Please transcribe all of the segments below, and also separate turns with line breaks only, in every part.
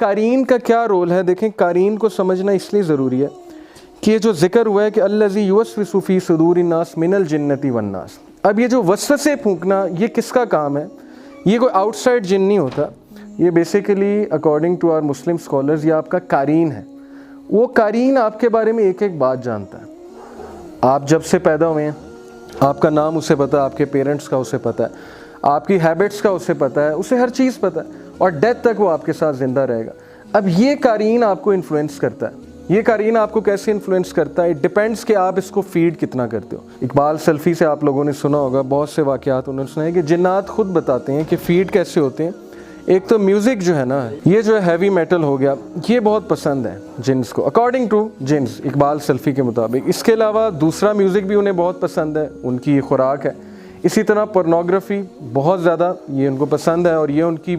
कारीन का क्या रोल है। देखें, कारीन को समझना इसलिए ज़रूरी है कि ये जो जिक्र हुआ है कि अल्लज़ी युवस्विसु फ़ी सुदूरिन नास मिनल जिन्नति वन्नास, अब ये जो वसवसे फूंकना ये किसका काम है? ये कोई आउटसाइड जिन नहीं होता, ये basically according to our Muslim scholars ये आपका कारीन है। वो कारीन आपके बारे में एक एक बात जानता है। आप जब से पैदा हुए हैं आपका नाम उसे पता है, आपके पेरेंट्स का उसे पता है, आपकी हैबिट्स का उसे पता है, उसे हर चीज़ पता है और डेथ तक वो आपके साथ ज़िंदा रहेगा। अब ये कारीन आपको इन्फ्लुएंस करता है। ये कारीन आपको कैसे इन्फ्लुएंस करता है? इट डिपेंड्स कि आप इसको फीड कितना करते हो। इकबाल सल्फ़ी से आप लोगों ने सुना होगा, बहुत से वाक़यात उन्होंने सुना है कि जिन्नात खुद बताते हैं कि फ़ीड कैसे होते हैं। एक तो म्यूज़िक जो है ना, ये जो है हैवी मेटल हो गया, ये बहुत पसंद है जिन्स को, अकॉर्डिंग टू जिन्स, इकबाल सल्फ़ी के मुताबिक। इसके अलावा दूसरा म्यूज़िक भी उन्हें बहुत पसंद है, उनकी खुराक है। इसी तरह पोर्नोग्राफी बहुत ज़्यादा ये उनको पसंद है और ये उनकी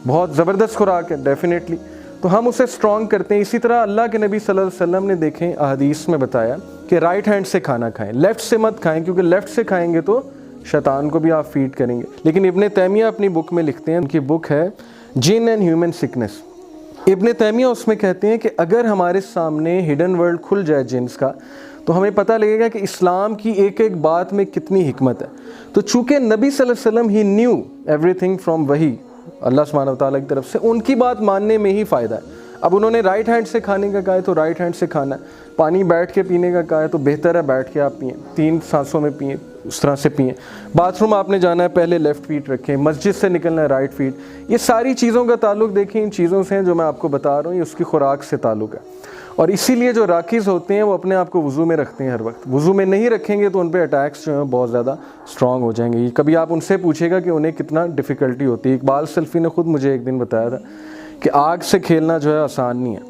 बहुत ज़बरदस्त खुराक है डेफिनेटली, तो हम उसे स्ट्रॉन्ग करते हैं। इसी तरह अल्लाह के नबी सल्लल्लाहु अलैहि वसल्लम ने देखें अहदीस में बताया कि राइट हैंड से खाना खाएं, लेफ़्ट से मत खाएं, क्योंकि लेफ़्ट से खाएंगे तो शैतान को भी आप फीड करेंगे। लेकिन इब्न तैमिया अपनी बुक में लिखते हैं, उनकी बुक है जिन एंड ह्यूमन सिकनेस। इब्न तैमिया उसमें कहते हैं कि अगर हमारे सामने हिडन वर्ल्ड खुल जाए जिन्स का, तो हमें पता लगेगा कि इस्लाम की एक एक बात में कितनी हिकमत है। तो चूँकि नबी सल्लल्लाहु अलैहि वसल्लम ही न्यू एवरीथिंग फ्रॉम वही अल्लाह सुब्हानहू व तआला की तरफ से, उनकी बात मानने में ही फ़ायदा है। अब उन्होंने राइट हैंड से खाने का कहा है तो राइट हैंड से खाना है, पानी बैठ के पीने का कहा है तो बेहतर है बैठ के आप पिएँ, 3 सांसों में पिएँ, उस तरह से पिएँ। बाथरूम आपने जाना है पहले लेफ़्ट फीट रखें, मस्जिद से निकलना है राइट फीट। ये सारी चीज़ों का ताल्लुक़ देखें इन चीज़ों से जो मैं आपको बता रहा हूँ, ये उसकी खुराक से ताल्लुक़ है। और इसीलिए जो राकीज़ होते हैं वो अपने आप को वज़ू में रखते हैं हर वक्त। वज़ू में नहीं रखेंगे तो उन पर अटैक्स जो हैं बहुत ज़्यादा स्ट्रॉन्ग हो जाएंगे। कभी आप उनसे पूछेगा कि उन्हें कितना डिफ़िकल्टी होती है। इकबाल सल्फ़ी ने ख़ुद मुझे एक दिन बताया था कि आग से खेलना जो है आसान नहीं है,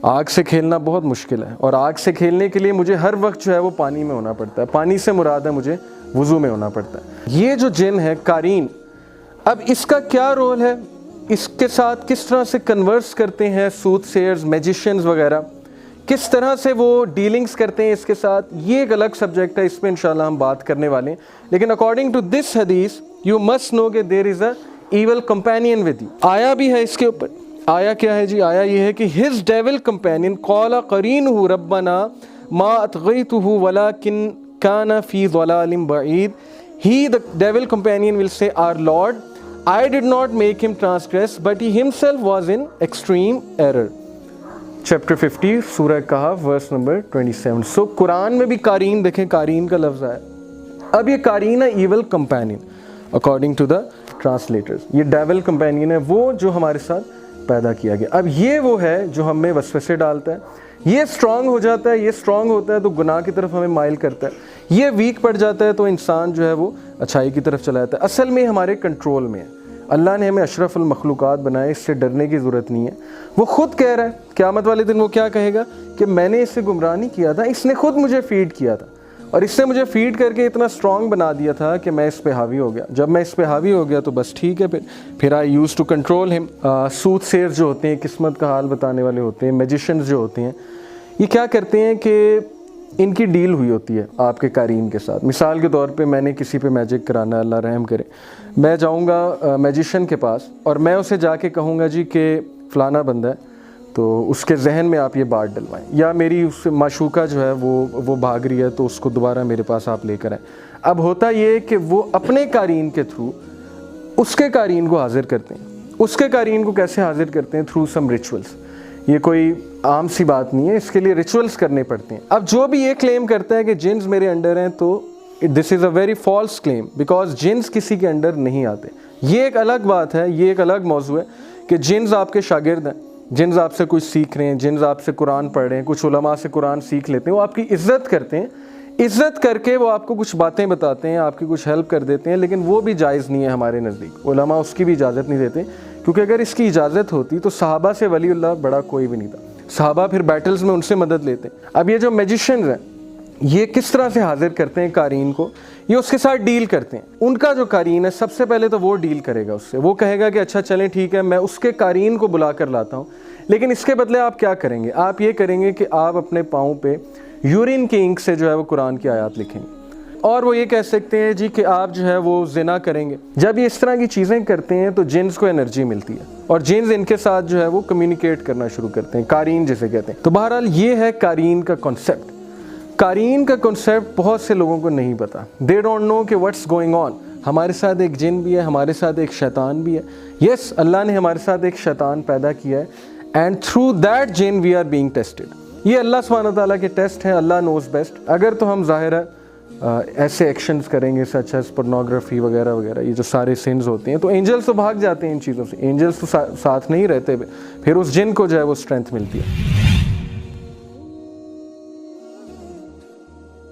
आग से खेलना बहुत मुश्किल है, और आग से खेलने के लिए मुझे हर वक्त जो है वो पानी में होना पड़ता है। पानी से मुराद है मुझे वज़ू में होना पड़ता है। ये जो जिन है कारीन, अब इसका क्या रोल है, इसके साथ किस तरह से कन्वर्स करते हैं सूदसेयर्स, मैजिशियंस वगैरह, किस तरह से वो डीलिंग्स करते हैं इसके साथ, ये एक अलग सब्जेक्ट है, इस पर इंशाल्लाह हम बात करने वाले हैं। लेकिन अकॉर्डिंग टू दिस हदीस यू मस्ट नो कि there is a evil companion with you. आया भी है इसके ऊपर। आया क्या है जी? आया ये है कि हिज डेविल कंपेनियन क़ाला क़रीनुहु रब्बना मा अतग़यतुहु वलाकिन काना फ़ी ज़लालिम बईद। He the devil companion will say our Lord, I did not make him transgress but he himself was in extreme error. Chapter 50 सूरह कहफ वर्स नंबर 27। सो कुरान में भी कारीन, देखें कारीन का लफ्ज़ है। अब ये कारीन है evil companion according to the translators. ये डेविल कंपेनियन है, वो जो हमारे साथ पैदा किया गया। अब ये वो है जो हमें वसवसे डालता है, ये स्ट्रॉन्ग हो जाता है, ये स्ट्रॉन्ग होता है तो गुनाह की तरफ हमें माइल करता है, ये वीक पड़ जाता है तो इंसान जो है वो अच्छाई की तरफ चला जाता है। असल में हमारे कंट्रोल में है। अल्लाह ने हमें अशरफुल मखलूक़ात बनाए, इससे डरने की ज़रूरत नहीं है। वो ख़ुद कह रहा है क़यामत वाले दिन वो क्या कहेगा कि मैंने इससे गुमराह नहीं किया था, इसने ख़ुद मुझे फ़ीड किया था और इसने मुझे फ़ीड करके इतना स्ट्रॉन्ग बना दिया था कि मैं इस पे हावी हो गया। जब मैं इस पे हावी हो गया तो बस ठीक है, फिर आई यूज़ टू कंट्रोल हिम। सूदसेयर्स जो होते हैं, किस्मत का हाल बताने वाले होते हैं, मैजिशियंस जो होते हैं, ये क्या करते हैं कि इनकी डील हुई होती है आपके कारीन के साथ। मिसाल के तौर पे मैंने किसी पे मैजिक कराना है, अल्लाह रहम करे, मैं जाऊंगा मैजिशियन के पास और मैं उसे जाके कहूँगा जी कि फ़लाना बंदा है तो उसके जहन में आप ये बात डलवाएं, या मेरी उस माशूका जो है वो भाग रही है तो उसको दोबारा मेरे पास आप लेकर आएँ। अब होता ये कि वो अपने कारीन के थ्रू उसके कारीन को हाजिर करते हैं। उसके कारीन को कैसे हाजिर करते हैं? Through some rituals. ये कोई आम सी बात नहीं है, इसके लिए रिचुअल्स करने पड़ते हैं। अब जो भी ये क्लेम करता है कि जिन्स मेरे अंडर हैं, तो this is a very false claim, because जिन्स किसी के अंडर नहीं आते। ये एक अलग बात है, ये एक अलग मौजू है कि जिन्स आपके शागिर्द हैं, जिन्स आपसे कुछ सीख रहे हैं, जिन्स आपसे कुरान पढ़ रहे हैं, कुछ उलमा से कुरान सीख लेते हैं, वो आपकी इज़्ज़त करते हैं, इज़्ज़त करके वो आपको कुछ बातें बताते हैं, आपकी कुछ हेल्प कर देते हैं, लेकिन वो भी जायज़ नहीं है हमारे नज़दीक। उलमा उसकी भी इजाज़त नहीं देते, क्योंकि अगर इसकी इजाज़त होती तो सहाबा से वलीउल्लाह बड़ा कोई भी नहीं था। सहाबा फिर बैटल्स में उनसे मदद लेते। अब ये जो मैजिशियंस हैं, ये किस तरह से हाजिर करते हैं कारीन को? ये उसके साथ डील करते हैं। उनका जो कारीन है, सबसे पहले तो वो डील करेगा उससे। वो कहेगा कि अच्छा चलें ठीक है, मैं उसके कारीन को बुला कर लाता हूँ, लेकिन इसके बदले आप क्या करेंगे? आप ये करेंगे कि आप अपने पाँव पे यूरिन की इंक से जो है वो कुरान की आयत लिखेंगे। और वो ये कह सकते हैं जी कि आप जो है वो जिना करेंगे। जब ये इस तरह की चीज़ें करते हैं तो जिन्स को एनर्जी मिलती है और जिन्स इनके साथ जो है वो कम्युनिकेट करना शुरू करते हैं, कारीन जिसे कहते हैं। तो बहरहाल ये है कारीन का कॉन्सेप्ट। कारीन का कॉन्सेप्ट बहुत से लोगों को नहीं पता। दे डोंट नो कि व्हाट्स गोइंग ऑन। हमारे साथ एक जिन भी है, हमारे साथ एक शैतान भी है। यस, अल्लाह ने हमारे साथ एक शैतान पैदा किया है एंड थ्रू दैट जिन वी आर बीइंग टेस्टेड। ये अल्लाह सुब्हानहू तआला के टेस्ट हैं, अल्लाह नोज बेस्ट। अगर तो हम ज़ाहिर है ऐसे एक्शंस करेंगे सच एज पोर्नोग्राफी वगैरह वगैरह, ये जो सारे सिन्स होते हैं, तो एंजल्स तो भाग जाते हैं इन चीज़ों से। एंजल्स तो साथ नहीं रहते, फिर उस जिन को जो है वो स्ट्रेंथ मिलती है।